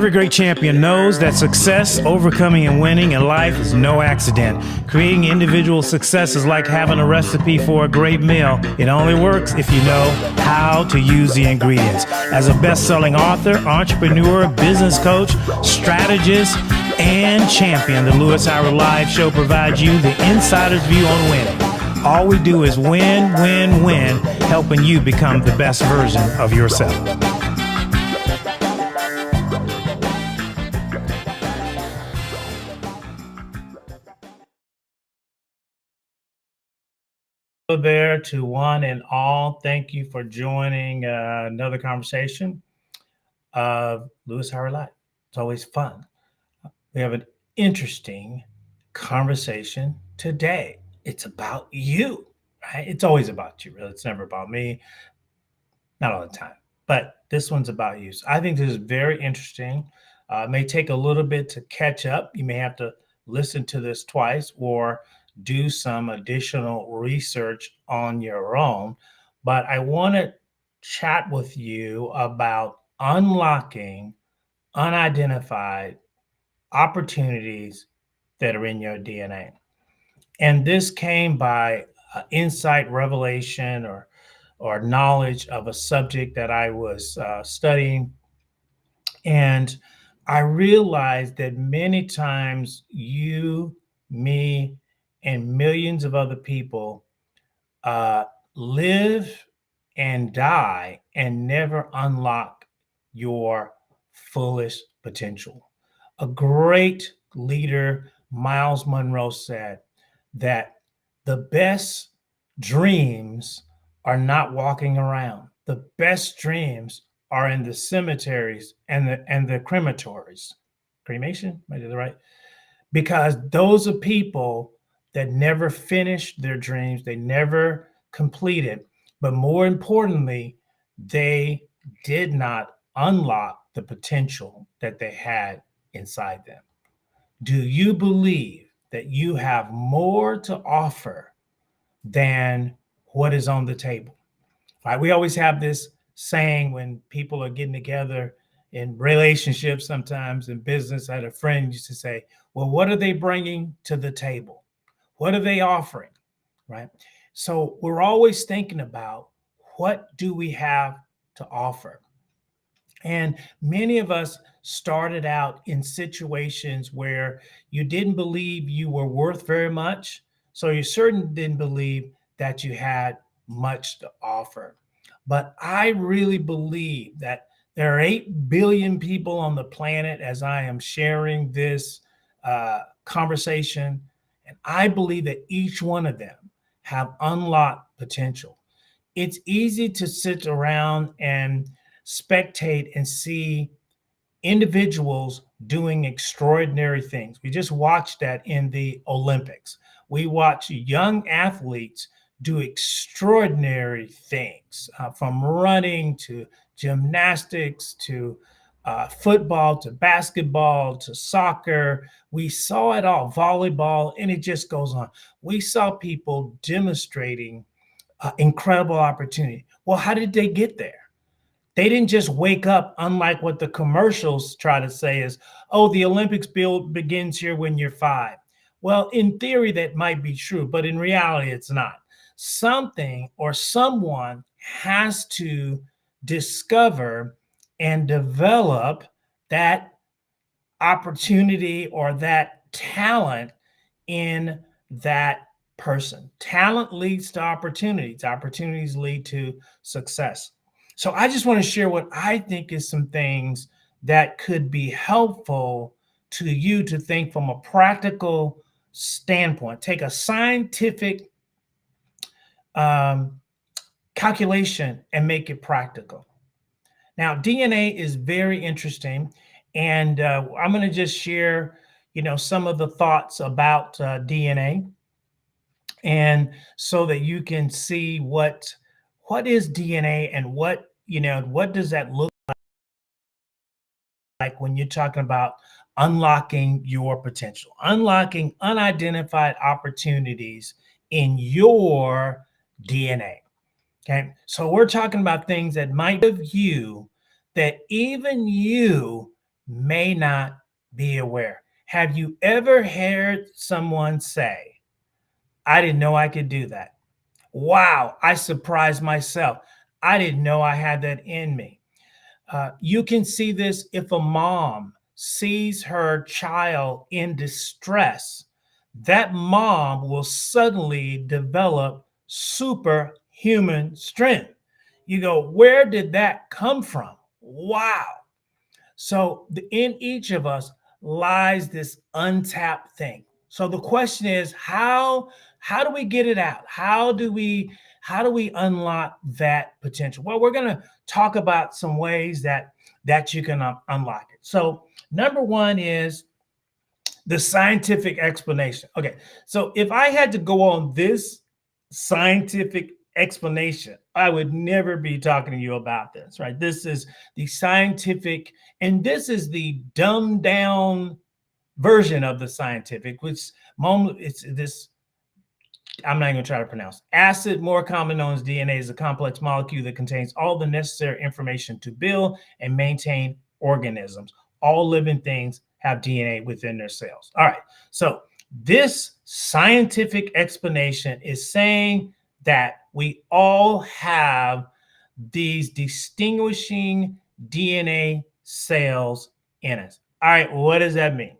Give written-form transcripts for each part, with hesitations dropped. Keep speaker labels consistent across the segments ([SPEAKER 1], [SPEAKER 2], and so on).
[SPEAKER 1] Every great champion knows that success, overcoming, and winning in life is no accident. Creating individual success is like having a recipe for a great meal. It only works if you know how to use the ingredients. As a best-selling author, entrepreneur, business coach, strategist, and champion, the Lewis Howard Live Show provides you the insider's view on winning. All we do is win, win, win, helping you become the best version of yourself. Hello there to one and all. Thank you for joining another conversation of Lewis Howard Live. It's always fun. We have an interesting conversation today. It's about you, right? It's always about you, really. It's never about me, not all the time, but this one's about you. So I think this is very interesting. It may take a little bit to catch up. You may have to listen to this twice or do some additional research on your own. But I want to chat with you about unlocking unidentified opportunities that are in your DNA. And this came by insight, revelation, or knowledge of a subject that I was studying. And I realized that many times you, me, and millions of other people live and die and never unlock your fullest potential. A great leader, Miles Monroe, said that the best dreams are not walking around. The best dreams are in the cemeteries and the crematories. Cremation? Am I doing it right? Because those are people that never finished their dreams. They never completed. But more importantly, they did not unlock the potential that they had inside them. Do you believe that you have more to offer than what is on the table? Right? We always have this saying when people are getting together in relationships, sometimes in business. I had a friend used to say, well, what are they bringing to the table? What are they offering? Right? So we're always thinking about, what do we have to offer? And many of us started out in situations where you didn't believe you were worth very much. So you certainly didn't believe that you had much to offer. But I really believe that there are 8 billion people on the planet as I am sharing this conversation. And I believe that each one of them have unlocked potential. It's easy to sit around and spectate and see individuals doing extraordinary things. We just watched that in the Olympics. We watch young athletes do extraordinary things, from running to gymnastics to football to basketball to soccer. We saw it all, volleyball, and it just goes on. We saw people demonstrating incredible opportunity. Well, how did they get there? They didn't just wake up, unlike what the commercials try to say is, oh, the Olympics begins here when you're 5. Well, in theory, that might be true, but in reality, it's not. Something or someone has to discover and develop that opportunity or that talent in that person. Talent leads to opportunities. Opportunities lead to success. So I just want to share what I think is some things that could be helpful to you to think from a practical standpoint. Take a scientific calculation and make it practical. Now, DNA is very interesting, and I'm going to just share, some of the thoughts about DNA, and so that you can see what is DNA and what does that look like when you're talking about unlocking your potential, unlocking unidentified opportunities in your DNA. Okay. So we're talking about things that might give you that even you may not be aware. Have you ever heard someone say, I didn't know I could do that? Wow, I surprised myself. I didn't know I had that in me. You can see this if a mom sees her child in distress, that mom will suddenly develop superhuman strength. You go, where did that come from? Wow. So in each of us lies this untapped thing. So the question is, how do we get it out? How do we unlock that potential? Well, we're going to talk about some ways that you can unlock it. So number one is the scientific explanation. Okay, so if I had to go on this scientific explanation, I would never be talking to you about this, right? This is the scientific, and this is the dumbed down version of the scientific, which moment it's this. I'm not even going to try to pronounce. Acid, more common known as DNA, is a complex molecule that contains all the necessary information to build and maintain organisms. All living things have DNA within their cells. All right. So this scientific explanation is saying that we all have these distinguishing DNA cells in us. All right. What does that mean?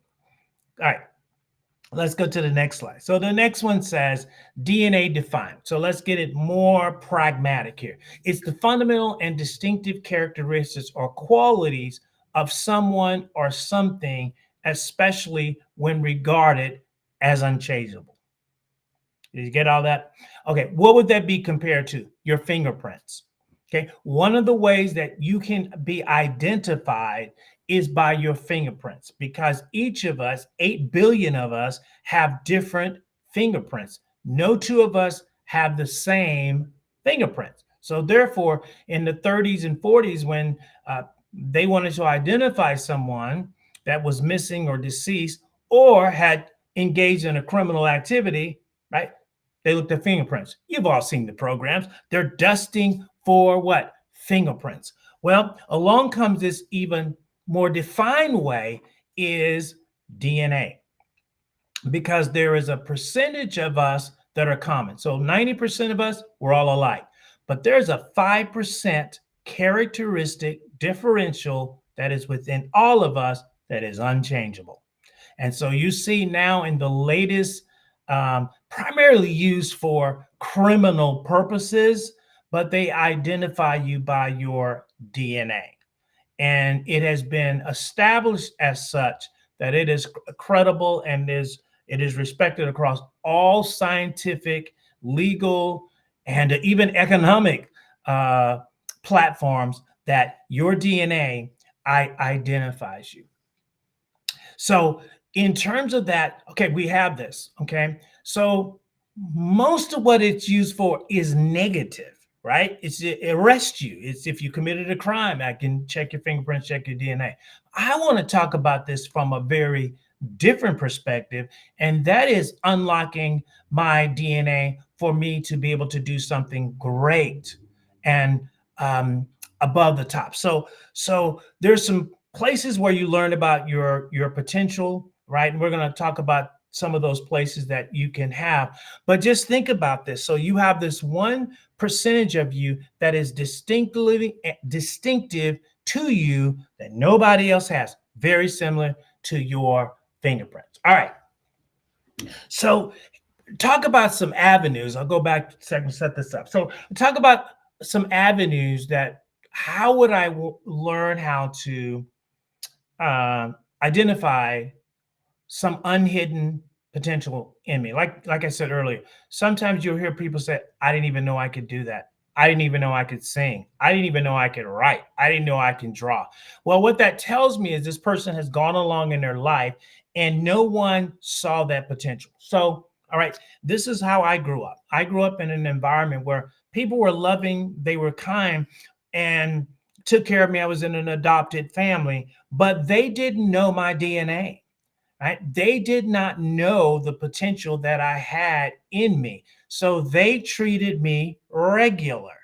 [SPEAKER 1] All right. Let's go to the next slide. So the next one says DNA defined. So let's get it more pragmatic here. It's the fundamental and distinctive characteristics or qualities of someone or something, especially when regarded as unchangeable. Did you get all that? Okay, what would that be compared to? Your fingerprints. Okay, one of the ways that you can be identified is by your fingerprints because each of us, 8 billion of us, have different fingerprints. No two of us have the same fingerprints. So, therefore, in the 30s and 40s, when they wanted to identify someone that was missing or deceased or had engaged in a criminal activity, right? They looked at fingerprints. You've all seen the programs. They're dusting for what? Fingerprints. Well, along comes this even more defined way is DNA because there is a percentage of us that are common. So 90% of us, we're all alike. But there's a 5% characteristic differential that is within all of us that is unchangeable. And so you see now in the latest, primarily used for criminal purposes, but they identify you by your DNA. And it has been established as such that it is credible and it is respected across all scientific, legal, and even economic uh, platforms that your DNA identifies you. So, in terms of that, okay, we have this. Okay. So, most of what it's used for is negative, right? It arrests you. It's if you committed a crime, I can check your fingerprints, check your DNA. I want to talk about this from a very different perspective, and that is unlocking my DNA for me to be able to do something great and um, above the top. So there's some places where you learn about your potential, right? And we're going to talk about some of those places that you can have. But just think about this. So you have this one percentage of you that is distinctive to you that nobody else has, very similar to your fingerprints. All right. So talk about some avenues. I'll go back a second, set this up. So talk about some avenues that how would I learn how to identify some unhidden potential in me. Like I said earlier, sometimes you'll hear people say, "I didn't even know I could do that. I didn't even know I could sing. I didn't even know I could write. I didn't know I can draw." Well, what that tells me is this person has gone along in their life and no one saw that potential. So, all right, this is how I grew up. I grew up in an environment where people were loving, they were kind, and took care of me. I was in an adopted family, but they didn't know my DNA, right? They did not know the potential that I had in me. So they treated me regular.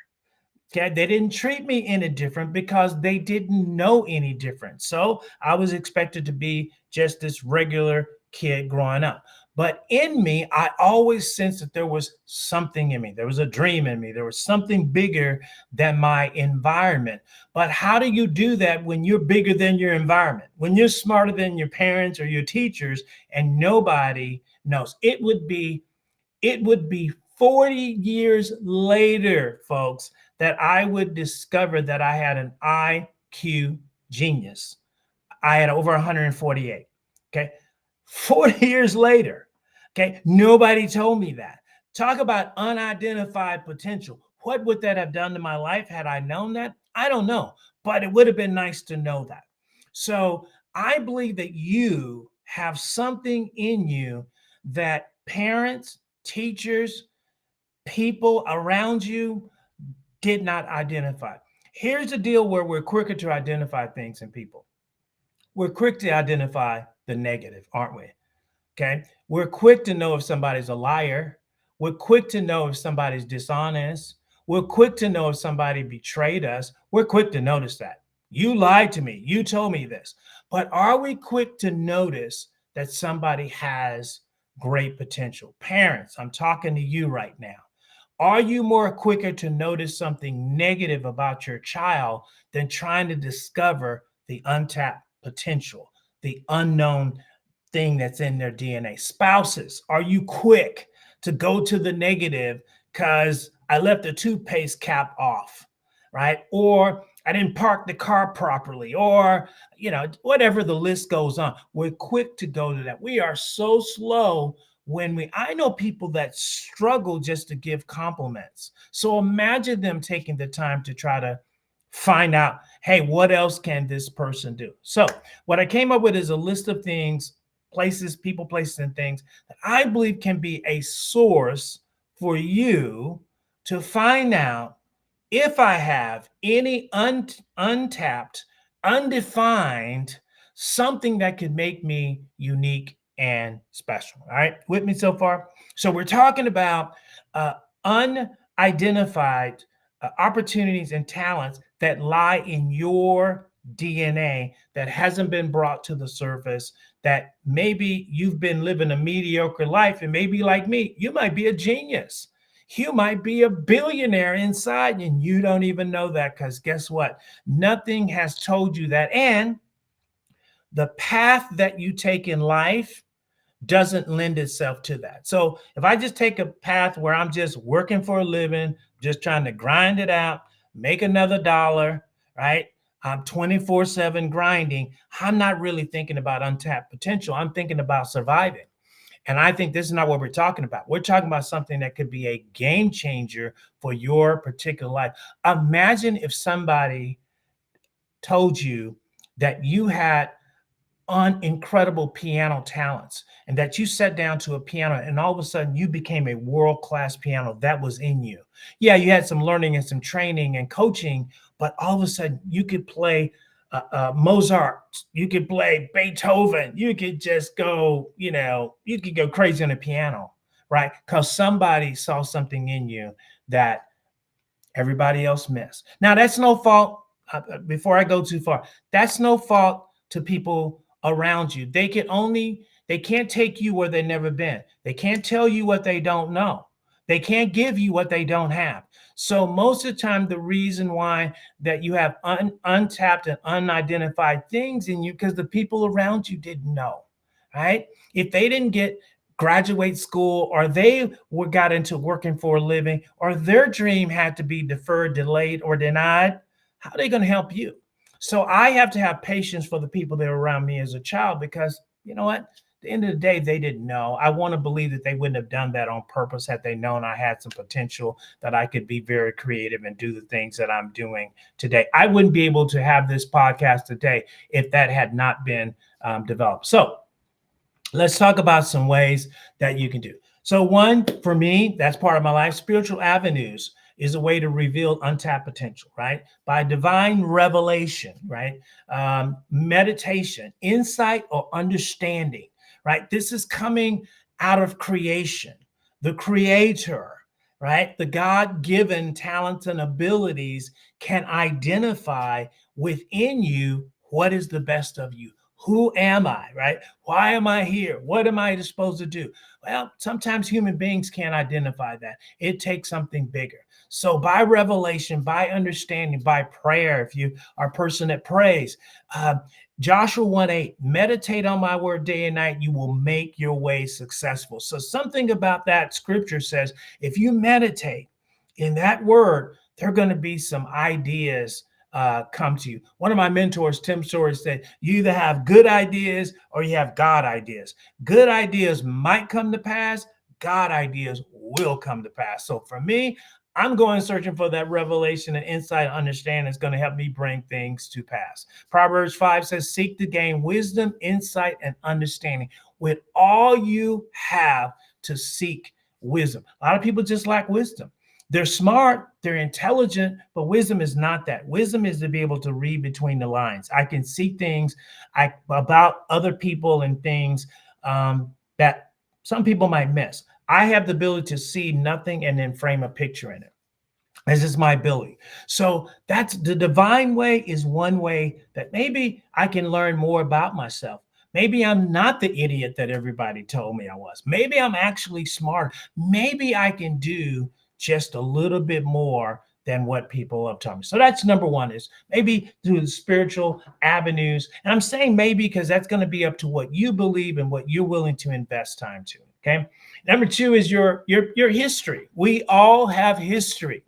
[SPEAKER 1] Okay, they didn't treat me any different because they didn't know any different. So I was expected to be just this regular kid growing up. But in me, I always sensed that there was something in me. There was a dream in me. There was something bigger than my environment. But how do you do that when you're bigger than your environment? When you're smarter than your parents or your teachers and nobody knows? It would be 40 years later, folks, that I would discover that I had an IQ genius. I had over 148. Okay. 40 years later. Okay. Nobody told me that. Talk about unidentified potential. What would that have done to my life had I known that? I don't know, but it would have been nice to know that. So I believe that you have something in you that parents, teachers, people around you did not identify. Here's the deal where we're quicker to identify things in people. We're quick to identify the negative, aren't we? Okay. We're quick to know if somebody's a liar. We're quick to know if somebody's dishonest. We're quick to know if somebody betrayed us. We're quick to notice that. You lied to me. You told me this. But are we quick to notice that somebody has great potential? Parents, I'm talking to you right now. Are you more quicker to notice something negative about your child than trying to discover the untapped potential, the unknown thing that's in their DNA? Spouses, are you quick to go to the negative because I left the toothpaste cap off, right? Or I didn't park the car properly, or whatever the list goes on. We're quick to go to that. We are so slow I know people that struggle just to give compliments. So imagine them taking the time to try to find out, hey, what else can this person do? So what I came up with is a list of things, places, people, places, and things that I believe can be a source for you to find out if I have any untapped, undefined something that could make me unique and special. All right, with me so far? So we're talking about uh, unidentified opportunities and talents that lie in your DNA that hasn't been brought to the surface. That maybe you've been living a mediocre life, and maybe like me, you might be a genius. You might be a billionaire inside and you don't even know that, because guess what? Nothing has told you that. And the path that you take in life doesn't lend itself to that. So if I just take a path where I'm just working for a living, just trying to grind it out, make another dollar, right? I'm 24/7 grinding. I'm not really thinking about untapped potential. I'm thinking about surviving. And I think this is not what we're talking about. We're talking about something that could be a game changer for your particular life. Imagine if somebody told you that you had incredible piano talents and that you sat down to a piano and all of a sudden you became a world-class piano that was in you. Yeah, you had some learning and some training and coaching, but all of a sudden you could play Mozart, you could play Beethoven, you could just go, you could go crazy on the piano, right? Because somebody saw something in you that everybody else missed. Now, that's no fault. Before I go too far, that's no fault to people around you. They can't take you where they've never been. They can't tell you what they don't know. They can't give you what they don't have. So most of the time, the reason why that you have untapped and unidentified things in you, because the people around you didn't know, right? If they didn't graduate school, or they got into working for a living, or their dream had to be deferred, delayed, or denied, how are they going to help you? So I have to have patience for the people that were around me as a child, because you know what? At the end of the day, they didn't know. I want to believe that they wouldn't have done that on purpose had they known I had some potential, that I could be very creative and do the things that I'm doing today. I wouldn't be able to have this podcast today if that had not been developed. So let's talk about some ways that you can do. So one, for me, that's part of my life. Spiritual avenues is a way to reveal untapped potential, right? By divine revelation, right? Meditation, insight, or understanding, right? This is coming out of creation, the creator, right? The God given talents and abilities can identify within you what is the best of you. Who am I, right? Why am I here? What am I supposed to do? Well, sometimes human beings can't identify that. It takes something bigger. So, by revelation, by understanding, by prayer, if you are a person that prays, uh, Joshua 1:8, meditate on my word day and night, you will make your way successful. So, something about that scripture says if you meditate in that word, there are going to be some ideas come to you. One of my mentors, Tim Storey, said, you either have good ideas or you have God ideas. Good ideas might come to pass, God ideas will come to pass. So for me, I'm going searching for that revelation and insight and understanding that's going to help me bring things to pass. Proverbs 5 says, seek to gain wisdom, insight, and understanding. With all you have to seek wisdom. A lot of people just lack wisdom. They're smart, they're intelligent, but wisdom is not that. Wisdom is to be able to read between the lines. I can see things about other people and things that some people might miss. I have the ability to see nothing and then frame a picture in it. This is my ability. So that's the divine way is one way that maybe I can learn more about myself. Maybe I'm not the idiot that everybody told me I was. Maybe I'm actually smart. Maybe I can do just a little bit more than what people have told me. So that's number one is maybe through the spiritual avenues. And I'm saying maybe because that's going to be up to what you believe and what you're willing to invest time to. Okay. Number two is your history. We all have history.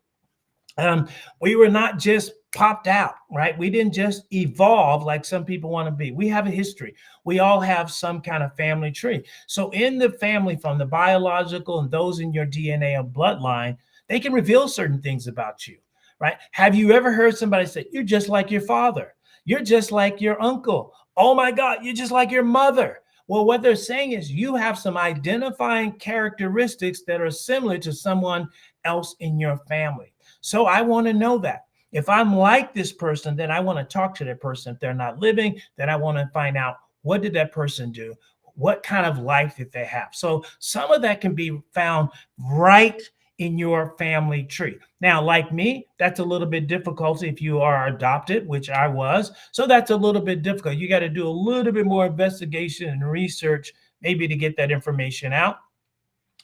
[SPEAKER 1] um, we were not just popped out, right? We didn't just evolve like some people want to be. We have a history. We all have some kind of family tree. So, in the family, from the biological and those in your DNA or bloodline, they can reveal certain things about you, right? Have you ever heard somebody say, you're just like your father? You're just like your uncle. Oh my God, you're just like your mother. Well, what they're saying is you have some identifying characteristics that are similar to someone else in your family. So I want to know that. If I'm like this person, then I want to talk to that person. If they're not living, then I want to find out what did that person do? What kind of life did they have? So some of that can be found right in your family tree. Now, like me, that's a little bit difficult if you are adopted, which I was. So that's a little bit difficult. You got to do a little bit more investigation and research, maybe to get that information out,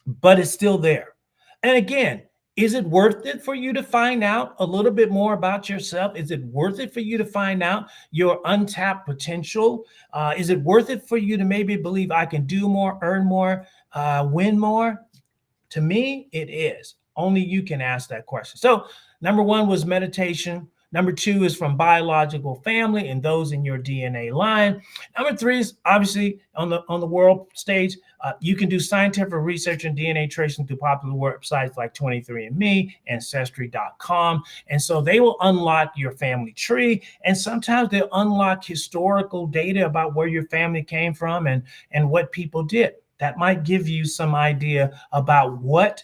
[SPEAKER 1] but it's still there. And again, is it worth it for you to find out a little bit more about yourself? Is it worth it for you to find out your untapped potential? Is it worth it for you to maybe believe I can do more, earn more, win more? To me, it is. Only you can ask that question. So, number one was meditation. Number two is from biological family and those in your DNA line. Number three is obviously on the world stage. You can do scientific research and DNA tracing through popular websites like 23andMe, Ancestry.com. And so they will unlock your family tree. And sometimes they'll unlock historical data about where your family came from and what people did. That might give you some idea about what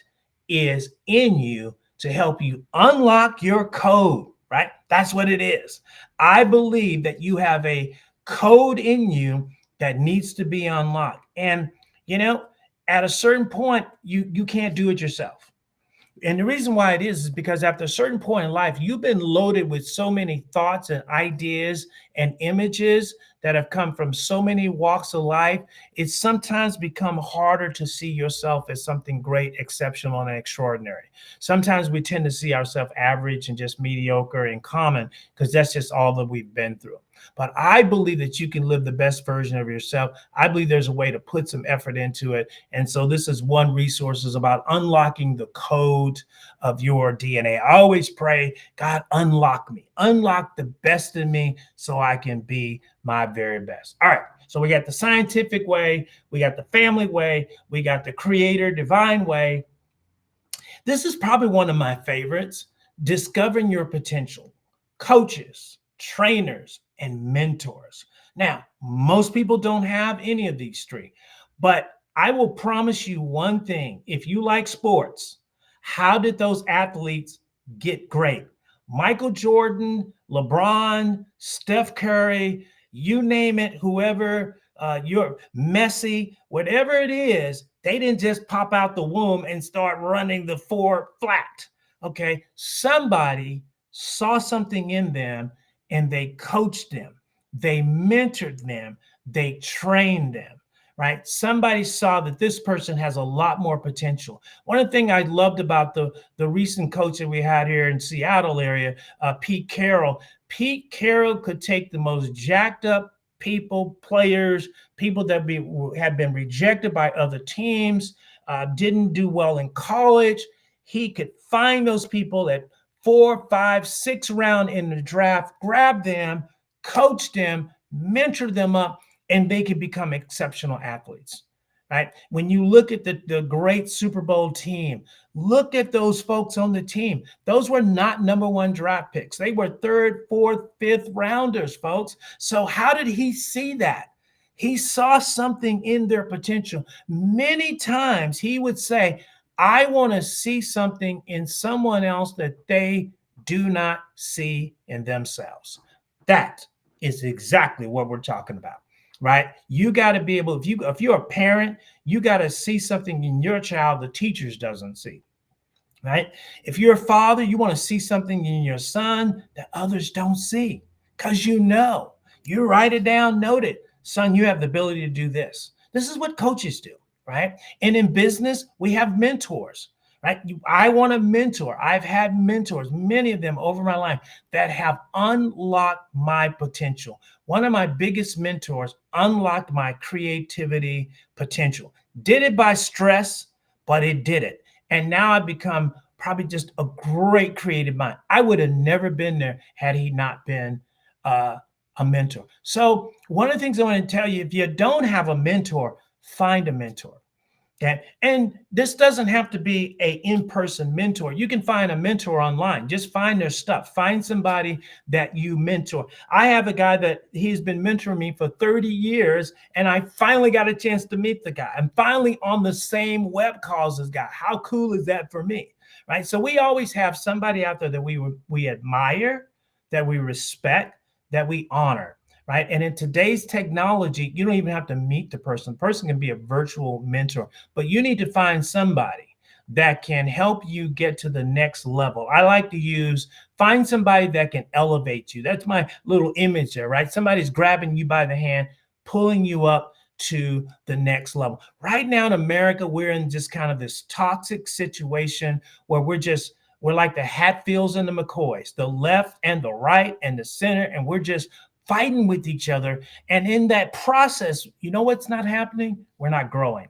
[SPEAKER 1] is in you to help you unlock your code, right? That's what it is. I believe that you have a code in you that needs to be unlocked. And, you know, at a certain point, you can't do it yourself. And the reason why it is because after a certain point in life, you've been loaded with so many thoughts and ideas and images that have come from so many walks of life. It's sometimes become harder to see yourself as something great, exceptional, and extraordinary. Sometimes we tend to see ourselves average and just mediocre and common because that's just all that we've been through. But I believe that you can live the best version of yourself. I believe there's a way to put some effort into it. And so this is one resource is about unlocking the code of your DNA. I always pray, God, unlock me, unlock the best in me so I can be my very best. All right. So we got the scientific way, we got the family way, we got the creator divine way. This is probably one of my favorites, discovering your potential. Coaches, trainers, and mentors. Now, most people don't have any of these three, but I will promise you one thing. If you like sports, how did those athletes get great? Michael Jordan, LeBron, Steph Curry, you name it, whoever, your Messi, whatever it is, They didn't just pop out the womb and start running the four flat. Okay. Somebody saw something in them and they coached them, they mentored them, they trained them, right? Somebody saw that this person has a lot more potential. One of the things I loved about the recent coach that we had here in Seattle area, Pete Carroll. Pete Carroll could take the most jacked up people, players, people that had been rejected by other teams, didn't do well in college. He could find those people at 4, 5, 6 round in the draft, grab them, coach them, mentor them up, and they could become exceptional athletes. Right? When you look at the great Super Bowl team, look at those folks on the team. Those were not number one draft picks. They were third, fourth, fifth rounders, folks. So how did he see that? He saw something in their potential. Many times he would say, I want to see something in someone else that they do not see in themselves. That is exactly what we're talking about, right? You got to be able, if you're a parent, you got to see something in your child the teachers doesn't see, right? If you're a father, you want to see something in your son that others don't see, because you write it down, note it. Son, you have the ability to do this. This is what coaches do, right? And in business, we have mentors, right? I want to mentor. I've had mentors, many of them over my life, that have unlocked my potential. One of my biggest mentors unlocked my creativity potential. Did it by stress, but it did it. And now I've become probably just a great creative mind. I would have never been there had he not been a mentor. So one of the things I want to tell you, if you don't have a mentor, find a mentor. Okay. And this doesn't have to be a in-person mentor. You can find a mentor online. Just find their stuff. Find somebody that you mentor. I have a guy that he's been mentoring me for 30 years, and I finally got a chance to meet the guy. I'm finally on the same web calls as guy. How cool is that for me? Right. So we always have somebody out there that we admire, that we respect, that we honor. Right. And in today's technology, you don't even have to meet the person. The person can be a virtual mentor, but you need to find somebody that can help you get to the next level. I like to find somebody that can elevate you. That's my little image there, right? Somebody's grabbing you by the hand, pulling you up to the next level. Right now in America, we're in just kind of this toxic situation where we're like the Hatfields and the McCoys, the left and the right and the center, and we're just fighting with each other. And in that process, you know what's not happening? We're not growing.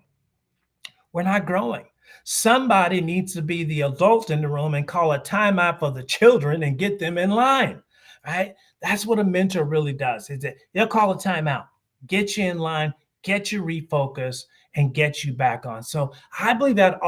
[SPEAKER 1] We're not growing. Somebody needs to be the adult in the room and call a timeout for the children and get them in line, right? That's what a mentor really does. Is that they'll call a timeout, get you in line, get you refocused, and get you back on. So I believe that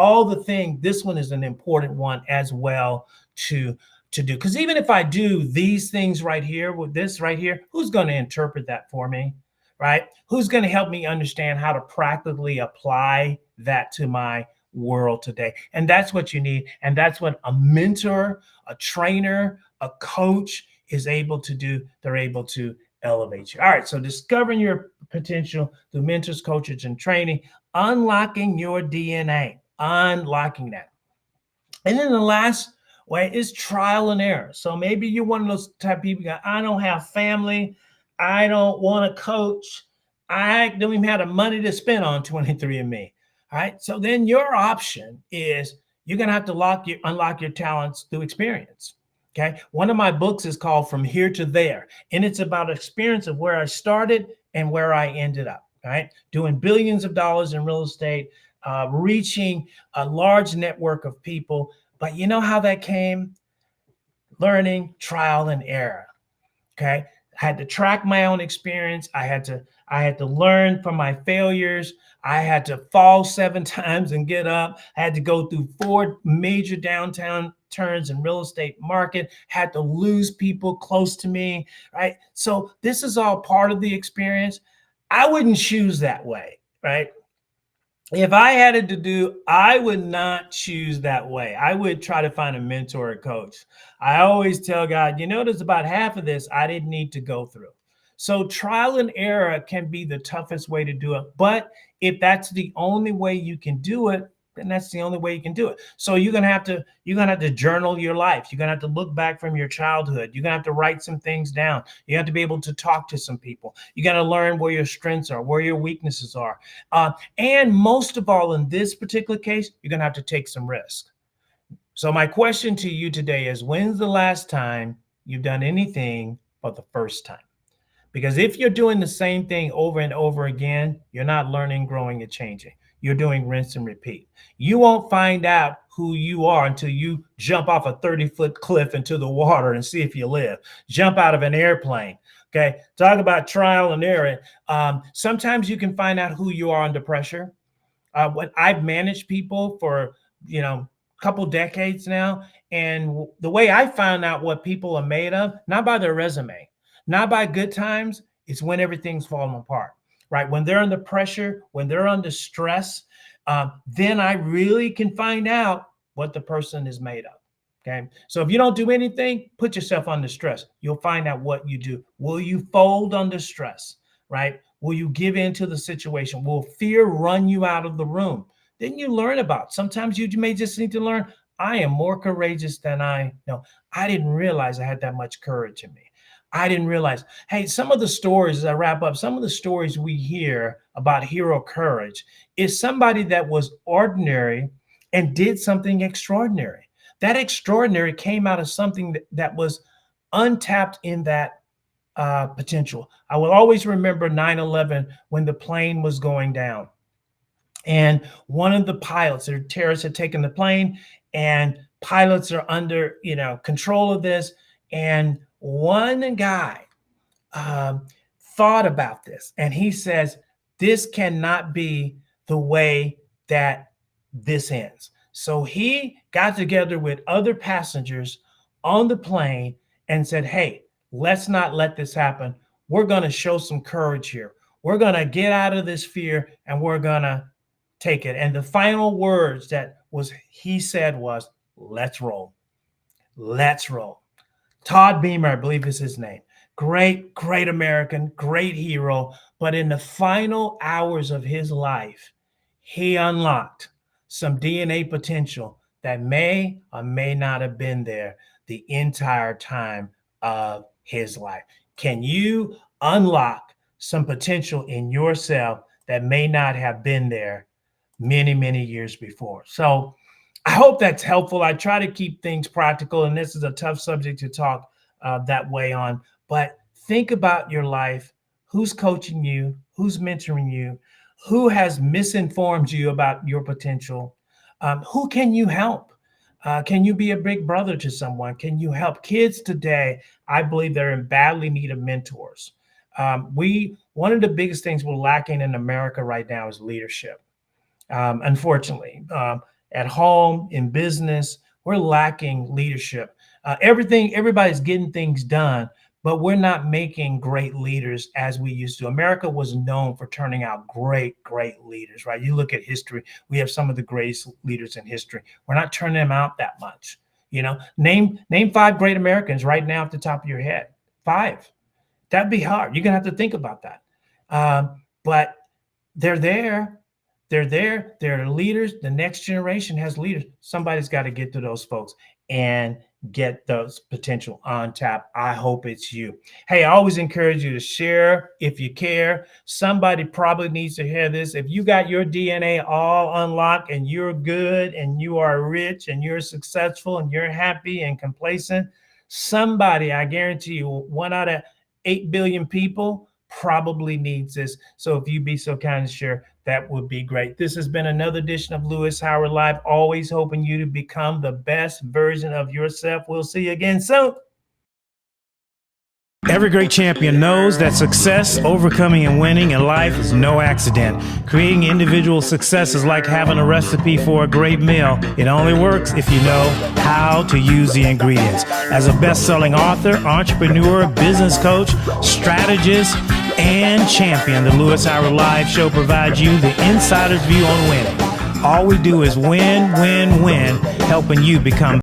[SPEAKER 1] this one is an important one as well to do. Because even if I do these things right here with this right here, who's going to interpret that for me? Right? Who's going to help me understand how to practically apply that to my world today? And that's what you need. And that's what a mentor, a trainer, a coach is able to do. They're able to elevate you. All right. So discovering your potential through mentors, coaches, and training, unlocking your DNA, unlocking that. And then the last way is trial and error. So maybe you're one of those type of people that I don't have family. I don't want to coach. I don't even have the money to spend on 23andMe. All right. So then your option is you're going to have to unlock your talents through experience. Okay. One of my books is called From Here to There, and it's about experience of where I started and where I ended up. Right. Doing billions of dollars in real estate, reaching a large network of people. But you know how that came? Learning, trial, and error. Okay. I had to track my own experience. I had to learn from my failures. I had to fall 7 times and get up. I had to go through 4 major downtown turns in real estate market, had to lose people close to me, right? So this is all part of the experience. I wouldn't choose that way, right? If I had it to do, I would not choose that way. I would try to find a mentor or coach. I always tell God, there's about half of this I didn't need to go through. So trial and error can be the toughest way to do it. But if that's the only way you can do it, then that's the only way you can do it. So you're gonna have to journal your life. You're gonna have to look back from your childhood. You're gonna have to write some things down. You have to be able to talk to some people. You got to learn where your strengths are, where your weaknesses are, and most of all, in this particular case, you're gonna have to take some risk. So my question to you today is: when's the last time you've done anything for the first time? Because if you're doing the same thing over and over again, you're not learning, growing, and changing. You're doing rinse and repeat. You won't find out who you are until you jump off a 30-foot cliff into the water and see if you live. Jump out of an airplane. Okay. Talk about trial and error. Sometimes you can find out who you are under pressure. When I've managed people for, a couple decades now, and the way I found out what people are made of, not by their resume, not by good times, it's when everything's falling apart, right? When they're under pressure, when they're under stress, then I really can find out what the person is made of. Okay. So if you don't do anything, put yourself under stress. You'll find out what you do. Will you fold under stress, right? Will you give in to the situation? Will fear run you out of the room? Then you learn about. Sometimes you may just need to learn, I am more courageous than I know. I didn't realize I had that much courage in me. I didn't realize. Hey, some of the stories, as I wrap up, some of the stories we hear about hero courage is somebody that was ordinary and did something extraordinary. That extraordinary came out of something that was untapped in that potential. I will always remember 9/11 when the plane was going down. And one of the pilots, the terrorists had taken the plane, and pilots are under, control of this. And one guy thought about this, and he says, this cannot be the way that this ends. So he got together with other passengers on the plane and said, hey, let's not let this happen. We're going to show some courage here. We're going to get out of this fear, and we're going to take it. And the final words he said was, let's roll. Let's roll. Todd Beamer, I believe is his name. Great, great American, great hero. But in the final hours of his life, he unlocked some DNA potential that may or may not have been there the entire time of his life. Can you unlock some potential in yourself that may not have been there many, many years before? So I hope that's helpful. I try to keep things practical, and this is a tough subject to talk that way on. But think about your life. Who's coaching you? Who's mentoring you? Who has misinformed you about your potential? Who can you help? Can you be a big brother to someone? Can you help kids today? I believe they're in badly need of mentors. One of the biggest things we're lacking in America right now is leadership. Unfortunately, at home, in business, we're lacking leadership. Everybody's getting things done, but we're not making great leaders as we used to. America was known for turning out great, great leaders, right? You look at history, we have some of the greatest leaders in history. We're not turning them out that much. Name 5 great Americans right now off the top of your head. 5. That'd be hard. You're gonna have to think about that. But they're there. They're leaders. The next generation has leaders. Somebody's got to get to those folks and get those potential on tap. I hope it's you. Hey, I always encourage you to share if you care. Somebody probably needs to hear this. If you got your DNA all unlocked and you're good and you are rich and you're successful and you're happy and complacent, somebody, I guarantee you, 1 out of 8 billion people probably needs this. So if you'd be so kind to share, that would be great. This has been another edition of Lewis Howard Live, always hoping you to become the best version of yourself. We'll see you again soon. Every great champion knows that success, overcoming, and winning in life is no accident. Creating individual success is like having a recipe for a great meal. It only works if you know how to use the ingredients. As a best-selling author, entrepreneur, business coach, strategist, and champion, the Lewis Howard Live Show provides you the insider's view on winning. All we do is win, win, win, helping you become